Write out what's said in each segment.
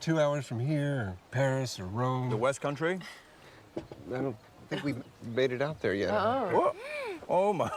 2 hours from here, or Paris, or Rome. The West Country? I don't think we made it out there yet. What? Oh my,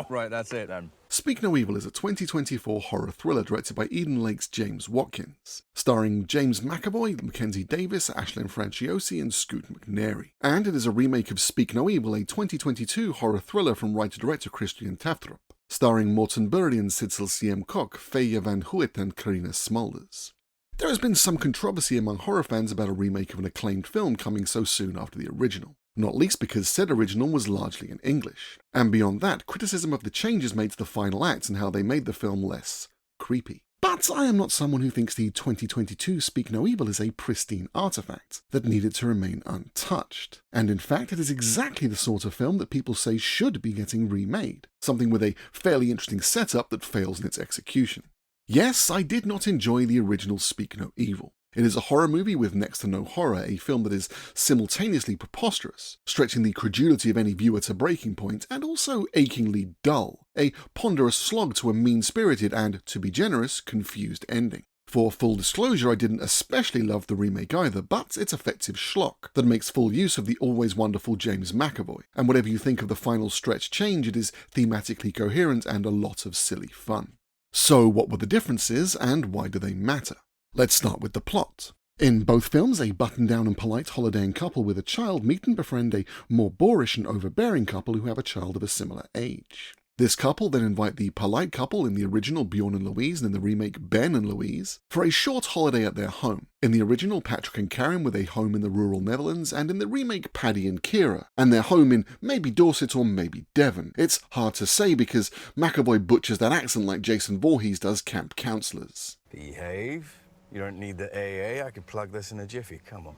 right, that's it then. Speak No Evil is a 2024 horror thriller directed by Eden Lake's James Watkins, starring James McAvoy, Mackenzie Davis, Ashlyn Franciosi, and Scoot McNairy. And it is a remake of Speak No Evil, a 2022 horror thriller from writer-director Christian Tafdrup, starring Morten Burian, Sidsel Siem Koch, Fedja van Huêt, and Karina Smulders. There has been some controversy among horror fans about a remake of an acclaimed film coming so soon after the original, not least because said original was largely in English. And beyond that, criticism of the changes made to the final acts and how they made the film less creepy. But I am not someone who thinks the 2022 Speak No Evil is a pristine artifact that needed to remain untouched. And in fact, it is exactly the sort of film that people say should be getting remade, something with a fairly interesting setup that fails in its execution. Yes, I did not enjoy the original Speak No Evil. It is a horror movie with next to no horror, a film that is simultaneously preposterous, stretching the credulity of any viewer to breaking point, and also achingly dull, a ponderous slog to a mean-spirited and, to be generous, confused ending. For full disclosure, I didn't especially love the remake either, but it's effective schlock that makes full use of the always wonderful James McAvoy, and whatever you think of the final stretch change, it is thematically coherent and a lot of silly fun. So what were the differences, and why do they matter? Let's start with the plot. In both films, a buttoned-down and polite holidaying couple with a child meet and befriend a more boorish and overbearing couple who have a child of a similar age. This couple then invite the polite couple in the original Bjorn and Louise and in the remake Ben and Louise for a short holiday at their home. In the original, Patrick and Karen with a home in the rural Netherlands, and in the remake, Paddy and Kira, and their home in maybe Dorset or maybe Devon. It's hard to say because McAvoy butchers that accent like Jason Voorhees does camp counselors. Behave. You don't need the AA. I could plug this in a jiffy. Come on.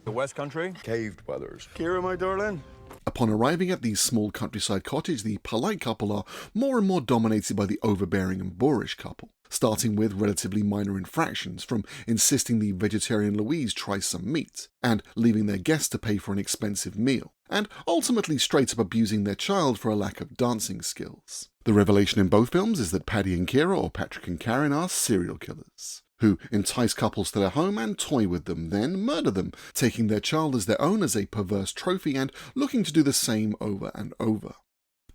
The West Country? Caved Brothers. Kira, my darling? Upon arriving at the small countryside cottage, the polite couple are more and more dominated by the overbearing and boorish couple, starting with relatively minor infractions, from insisting the vegetarian Louise try some meat, and leaving their guests to pay for an expensive meal, and ultimately straight up abusing their child for a lack of dancing skills. The revelation in both films is that Paddy and Kira, or Patrick and Karen, are serial killers, who entice couples to their home and toy with them, then murder them, taking their child as their own as a perverse trophy and looking to do the same over and over.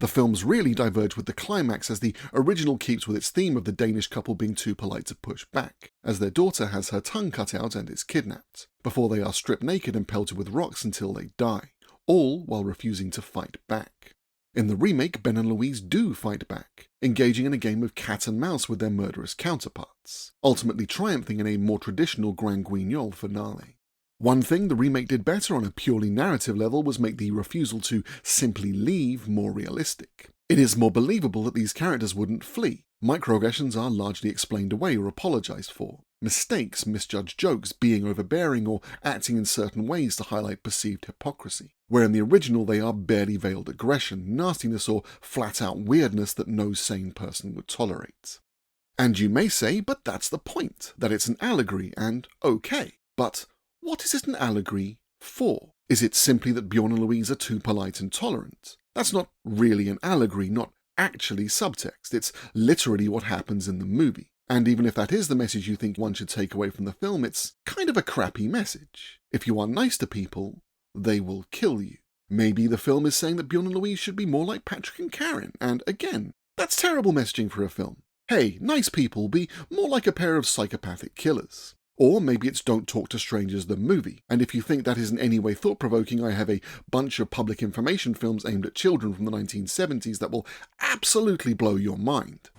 The films really diverge with the climax, as the original keeps with its theme of the Danish couple being too polite to push back, as their daughter has her tongue cut out and is kidnapped, before they are stripped naked and pelted with rocks until they die, all while refusing to fight back. In the remake, Ben and Louise do fight back, engaging in a game of cat and mouse with their murderous counterparts, ultimately triumphing in a more traditional Grand Guignol finale. One thing the remake did better on a purely narrative level was make the refusal to simply leave more realistic. It is more believable that these characters wouldn't flee. Microaggressions are largely explained away or apologised for. Mistakes, misjudged jokes, being overbearing, or acting in certain ways to highlight perceived hypocrisy, where in the original they are barely veiled aggression, nastiness, or flat-out weirdness that no sane person would tolerate. And you may say, but that's the point, that it's an allegory, and okay. But what is it an allegory for? Is it simply that Bjorn and Louise are too polite and tolerant? That's not really an allegory, not actually subtext. It's literally what happens in the movie. And even if that is the message you think one should take away from the film, it's kind of a crappy message. If you are nice to people, they will kill you. Maybe the film is saying that Bjorn and Louise should be more like Patrick and Karen, and again, that's terrible messaging for a film. Hey, nice people, be more like a pair of psychopathic killers. Or maybe it's Don't Talk to Strangers the movie, and if you think that is in any way thought-provoking, I have a bunch of public information films aimed at children from the 1970s that will absolutely blow your mind.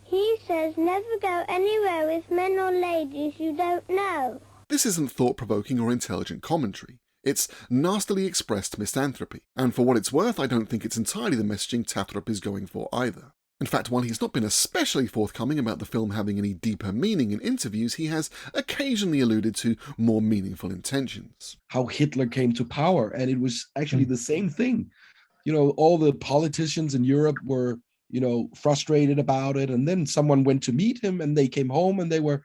He says never go anywhere with men or ladies you don't know. This isn't thought-provoking or intelligent commentary. It's nastily expressed misanthropy, and for what it's worth, I don't think it's entirely the messaging Tafdrup is going for either. In fact, while he's not been especially forthcoming about the film having any deeper meaning in interviews, he has occasionally alluded to more meaningful intentions. How Hitler came to power, and it was actually the same thing. You know, all the politicians in Europe were, frustrated about it, and then someone went to meet him, and they came home, and they were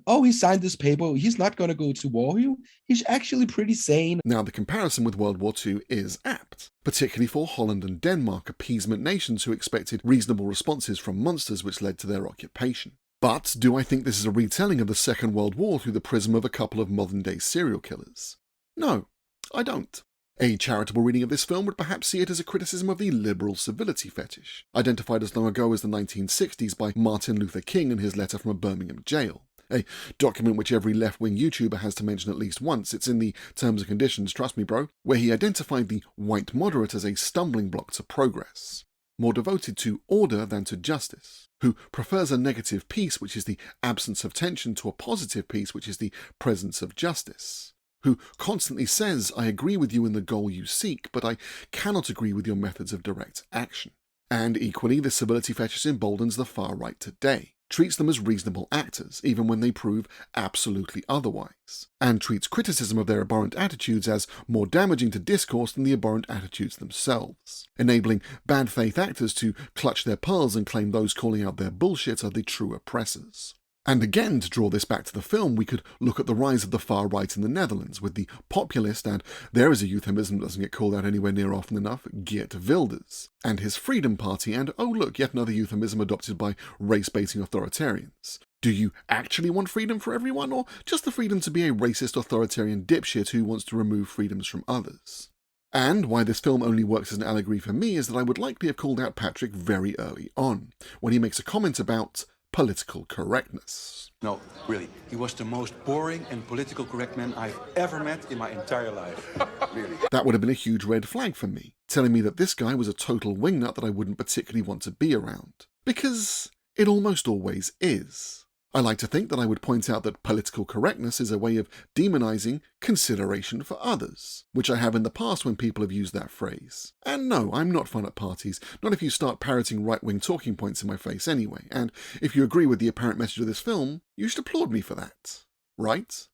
oh, he signed this paper, he's not going to go to war. He's actually pretty sane. Now, the comparison with World War II is apt, particularly for Holland and Denmark, appeasement nations who expected reasonable responses from monsters which led to their occupation. But do I think this is a retelling of the Second World War through the prism of a couple of modern-day serial killers? No, I don't. A charitable reading of this film would perhaps see it as a criticism of the liberal civility fetish, identified as long ago as the 1960s by Martin Luther King in his letter from a Birmingham jail. A document which every left-wing YouTuber has to mention at least once. It's in the terms and conditions, trust me bro, where he identified the white moderate as a stumbling block to progress, more devoted to order than to justice, who prefers a negative peace, which is the absence of tension, to a positive peace, which is the presence of justice, who constantly says, I agree with you in the goal you seek, but I cannot agree with your methods of direct action. And equally, the civility fetish emboldens the far right today, treats them as reasonable actors, even when they prove absolutely otherwise, and treats criticism of their abhorrent attitudes as more damaging to discourse than the abhorrent attitudes themselves, enabling bad faith actors to clutch their pearls and claim those calling out their bullshit are the true oppressors. And again, to draw this back to the film, we could look at the rise of the far right in the Netherlands with the populist, and there is a euphemism that doesn't get called out anywhere near often enough, Geert Wilders, and his Freedom Party, and oh look, yet another euphemism adopted by race-baiting authoritarians. Do you actually want freedom for everyone, or just the freedom to be a racist authoritarian dipshit who wants to remove freedoms from others? And why this film only works as an allegory for me is that I would likely have called out Patrick very early on, when he makes a comment about political correctness. No, really, he was the most boring and political correct man I've ever met in my entire life. Really. That would have been a huge red flag for me, telling me that this guy was a total wingnut that I wouldn't particularly want to be around. Because it almost always is. I like to think that I would point out that political correctness is a way of demonizing consideration for others, which I have in the past when people have used that phrase. And no, I'm not fun at parties, not if you start parroting right-wing talking points in my face anyway, and if you agree with the apparent message of this film, you should applaud me for that, right?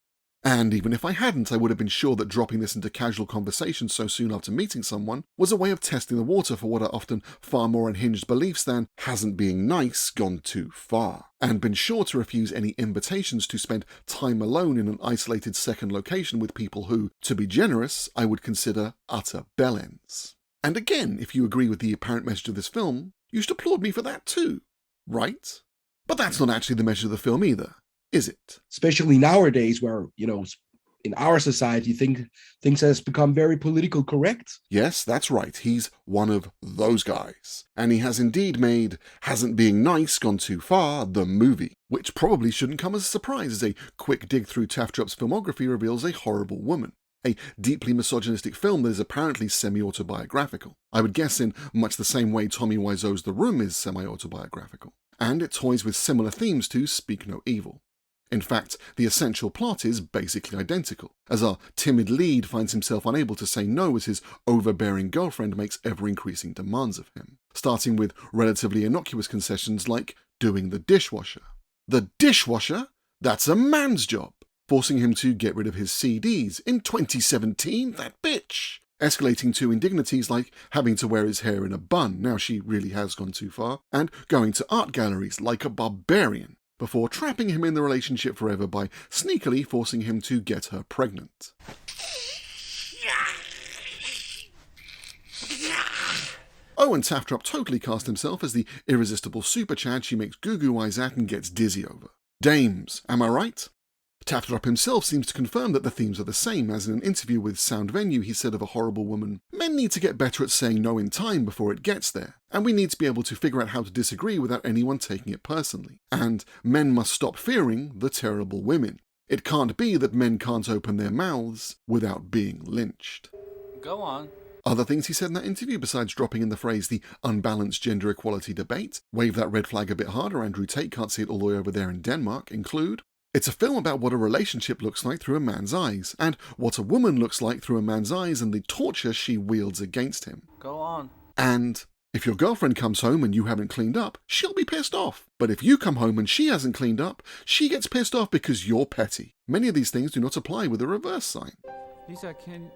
And even if I hadn't, I would have been sure that dropping this into casual conversation so soon after meeting someone was a way of testing the water for what are often far more unhinged beliefs than hasn't being nice gone too far, and been sure to refuse any invitations to spend time alone in an isolated second location with people who, to be generous, I would consider utter bellends. And again, if you agree with the apparent message of this film, you should applaud me for that too, right? But that's not actually the message of the film either, is it? Especially nowadays where, in our society, things has become very political correct. Yes, that's right. He's one of those guys. And he has indeed made Hasn't Being Nice Gone Too Far, the movie, which probably shouldn't come as a surprise as a quick dig through Tafdrup's filmography reveals a horrible woman. A deeply misogynistic film that is apparently semi-autobiographical. I would guess in much the same way Tommy Wiseau's The Room is semi-autobiographical. And it toys with similar themes to Speak No Evil. In fact, the essential plot is basically identical, as our timid lead finds himself unable to say no as his overbearing girlfriend makes ever-increasing demands of him, starting with relatively innocuous concessions like doing the dishwasher. The dishwasher? That's a man's job! Forcing him to get rid of his CDs in 2017, that bitch! Escalating to indignities like having to wear his hair in a bun, now she really has gone too far, and going to art galleries like a barbarian, before trapping him in the relationship forever by sneakily forcing him to get her pregnant. Oh, and Tafdrup totally cast himself as the irresistible super Chad she makes goo-goo eyes at and gets dizzy over. Dames, am I right? Tafdrup himself seems to confirm that the themes are the same, as in an interview with Sound Venue he said of a horrible woman, "Men need to get better at saying no in time before it gets there, and we need to be able to figure out how to disagree without anyone taking it personally. And men must stop fearing the terrible women. It can't be that men can't open their mouths without being lynched." Go on. Other things he said in that interview, besides dropping in the phrase the unbalanced gender equality debate, wave that red flag a bit harder, Andrew Tate can't see it all the way over there in Denmark, include: it's a film about what a relationship looks like through a man's eyes, and what a woman looks like through a man's eyes and the torture she wields against him. Go on. And if your girlfriend comes home and you haven't cleaned up, she'll be pissed off. But if you come home and she hasn't cleaned up, she gets pissed off because you're petty. Many of these things do not apply with a reverse sign. Lisa, can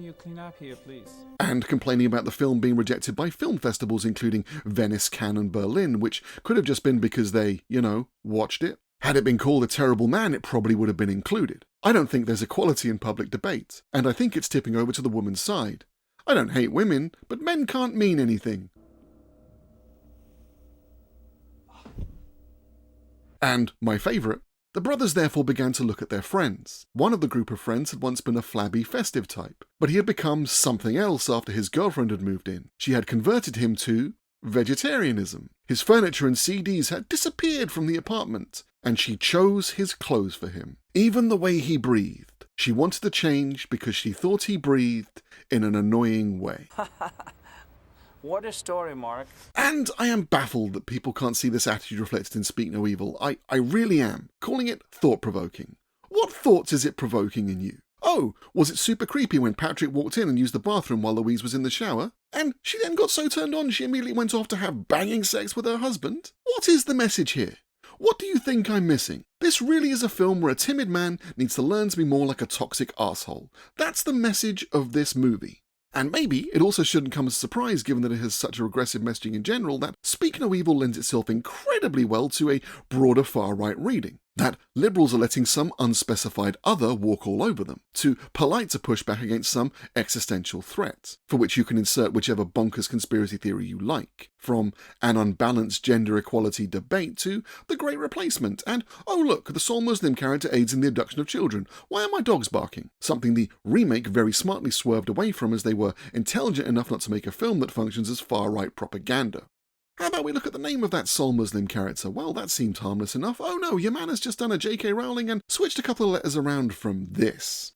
you clean up here, please? And complaining about the film being rejected by film festivals including Venice, Cannes and Berlin, which could have just been because they, watched it. Had it been called A Terrible Man, it probably would have been included. I don't think there's equality in public debate, and I think it's tipping over to the woman's side. I don't hate women, but men can't mean anything. And my favourite, the brothers therefore began to look at their friends. One of the group of friends had once been a flabby, festive type, but he had become something else after his girlfriend had moved in. She had converted him to vegetarianism. His furniture and CDs had disappeared from the apartment, and she chose his clothes for him. Even the way he breathed. She wanted to change because she thought he breathed in an annoying way. What a story, Mark. And I am baffled that people can't see this attitude reflected in Speak No Evil. I really am. Calling it thought-provoking. What thoughts is it provoking in you? Oh, was it super creepy when Patrick walked in and used the bathroom while Louise was in the shower? And she then got so turned on she immediately went off to have banging sex with her husband? What is the message here? What do you think I'm missing? This really is a film where a timid man needs to learn to be more like a toxic arsehole. That's the message of this movie. And maybe it also shouldn't come as a surprise, given that it has such a regressive messaging in general, that Speak No Evil lends itself incredibly well to a broader far-right reading. That liberals are letting some unspecified other walk all over them, to polite to push back against some existential threat, for which you can insert whichever bonkers conspiracy theory you like, from an unbalanced gender equality debate to the Great Replacement, and, oh look, the sole Muslim character aids in the abduction of children. Why are my dogs barking? Something the remake very smartly swerved away from, as they were intelligent enough not to make a film that functions as far-right propaganda. How about we look at the name of that sole Muslim character? Well, that seemed harmless enough. Oh no, your man has just done a J.K. Rowling and switched a couple of letters around from this.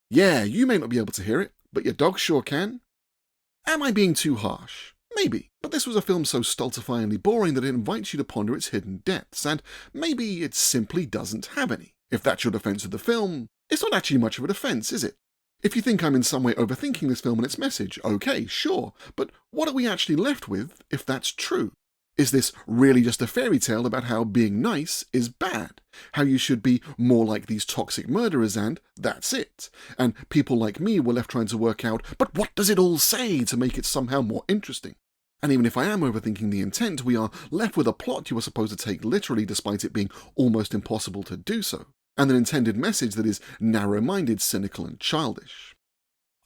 Yeah, you may not be able to hear it, but your dog sure can. Am I being too harsh? Maybe, but this was a film so stultifyingly boring that it invites you to ponder its hidden depths, and maybe it simply doesn't have any. If that's your defense of the film, it's not actually much of a defense, is it? If you think I'm in some way overthinking this film and its message, okay, sure, but what are we actually left with if that's true? Is this really just a fairy tale about how being nice is bad? How you should be more like these toxic murderers and that's it? And people like me were left trying to work out, but what does it all say to make it somehow more interesting? And even if I am overthinking the intent, we are left with a plot you are supposed to take literally despite it being almost impossible to do so, and an intended message that is narrow-minded, cynical and childish.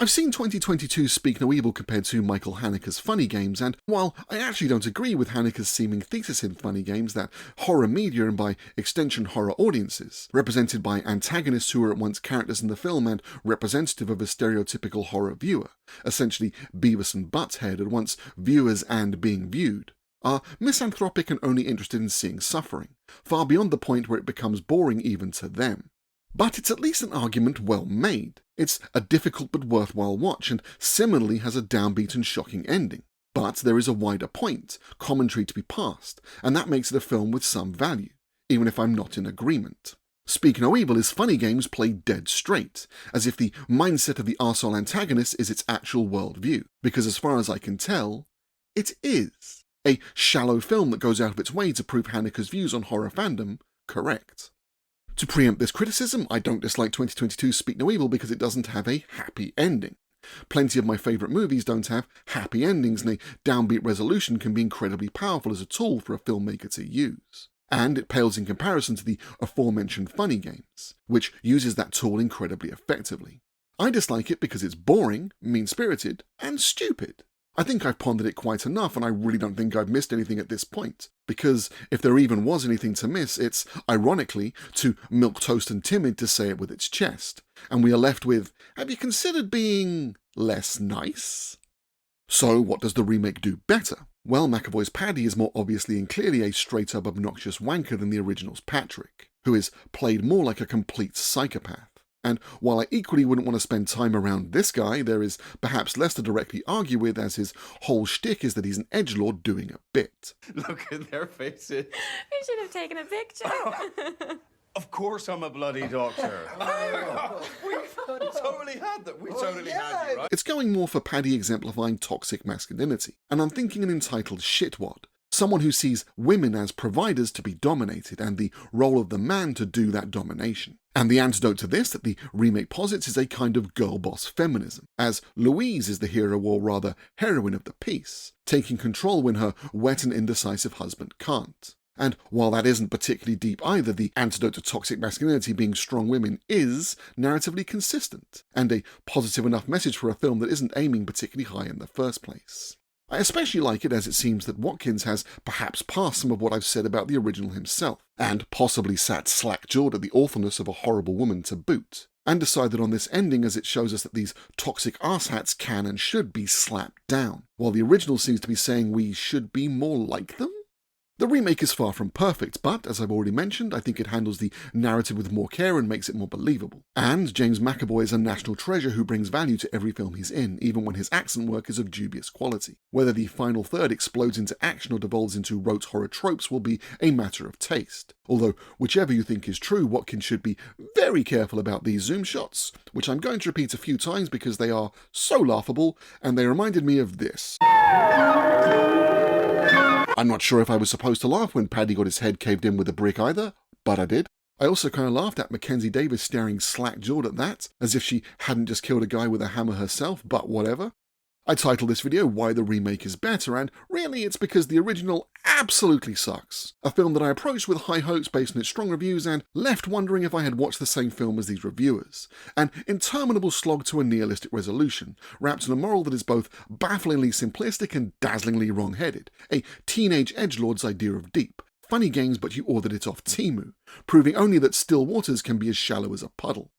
I've seen 2022's Speak No Evil compared to Michael Haneke's Funny Games, and while I actually don't agree with Haneke's seeming thesis in Funny Games that horror media and by extension horror audiences, represented by antagonists who are at once characters in the film and representative of a stereotypical horror viewer, essentially Beavis and Butthead at once viewers and being viewed, are misanthropic and only interested in seeing suffering, far beyond the point where it becomes boring even to them. But it's at least an argument well made. It's a difficult but worthwhile watch, and similarly has a downbeat and shocking ending. But there is a wider point, commentary to be passed, and that makes it a film with some value, even if I'm not in agreement. Speak No Evil is Funny Games played dead straight, as if the mindset of the arsehole antagonist is its actual worldview, because as far as I can tell, it is. A shallow film that goes out of its way to prove Haneke's views on horror fandom correct. To preempt this criticism, I don't dislike 2022's Speak No Evil because it doesn't have a happy ending. Plenty of my favourite movies don't have happy endings, and a downbeat resolution can be incredibly powerful as a tool for a filmmaker to use. And it pales in comparison to the aforementioned Funny Games, which uses that tool incredibly effectively. I dislike it because it's boring, mean-spirited, and stupid. I think I've pondered it quite enough, and I really don't think I've missed anything at this point. Because if there even was anything to miss, it's, ironically, too milquetoast and timid to say it with its chest. And we are left with, have you considered being less nice? So what does the remake do better? Well, McAvoy's Paddy is more obviously and clearly a straight-up obnoxious wanker than the original's Patrick, who is played more like a complete psychopath. And while I equally wouldn't want to spend time around this guy, there is perhaps less to directly argue with, as his whole shtick is that he's an edgelord doing a bit. Look at their faces. We should have taken a picture. Of course I'm a bloody doctor. We totally had that. We totally had you, right? It's going more for Paddy exemplifying toxic masculinity, and I'm thinking an entitled shitwad. Someone who sees women as providers to be dominated, and the role of the man to do that domination. And the antidote to this that the remake posits is a kind of girl boss feminism, as Louise is the hero or rather heroine of the piece, taking control when her wet and indecisive husband can't. And while that isn't particularly deep either, the antidote to toxic masculinity being strong women is narratively consistent, and a positive enough message for a film that isn't aiming particularly high in the first place. I especially like it as it seems that Watkins has perhaps passed some of what I've said about the original himself, and possibly sat slack-jawed at the awfulness of a horrible woman to boot, and decided on this ending as it shows us that these toxic arse-hats can and should be slapped down, while the original seems to be saying we should be more like them? The remake is far from perfect, but, as I've already mentioned, I think it handles the narrative with more care and makes it more believable. And James McAvoy is a national treasure who brings value to every film he's in, even when his accent work is of dubious quality. Whether the final third explodes into action or devolves into rote horror tropes will be a matter of taste. Although, whichever you think is true, Watkins should be very careful about these zoom shots, which I'm going to repeat a few times because they are so laughable, and they reminded me of this. I'm not sure if I was supposed to laugh when Paddy got his head caved in with a brick either, but I did. I also kind of laughed at Mackenzie Davis staring slack-jawed at that, as if she hadn't just killed a guy with a hammer herself, but whatever. I titled this video Why the Remake is Better, and really it's because the original absolutely sucks. A film that I approached with high hopes based on its strong reviews and left wondering if I had watched the same film as these reviewers. An interminable slog to a nihilistic resolution, wrapped in a moral that is both bafflingly simplistic and dazzlingly wrong-headed. A teenage edgelord's idea of deep. Funny games but you ordered it off Temu, proving only that still waters can be as shallow as a puddle.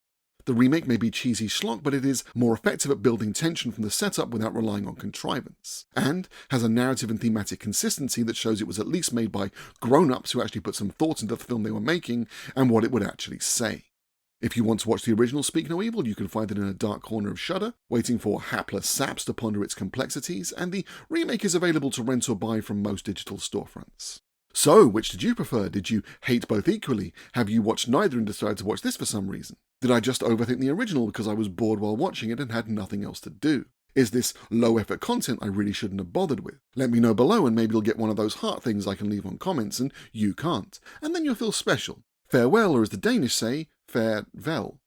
The remake may be cheesy schlock, but it is more effective at building tension from the setup without relying on contrivance, and has a narrative and thematic consistency that shows it was at least made by grown-ups who actually put some thought into the film they were making and what it would actually say. If you want to watch the original Speak No Evil, you can find it in a dark corner of Shudder, waiting for hapless saps to ponder its complexities, and the remake is available to rent or buy from most digital storefronts. So, which did you prefer? Did you hate both equally? Have you watched neither and decided to watch this for some reason? Did I just overthink the original because I was bored while watching it and had nothing else to do? Is this low-effort content I really shouldn't have bothered with? Let me know below and maybe you'll get one of those heart things I can leave on comments and you can't. And then you'll feel special. Farewell, or as the Danish say, farvel.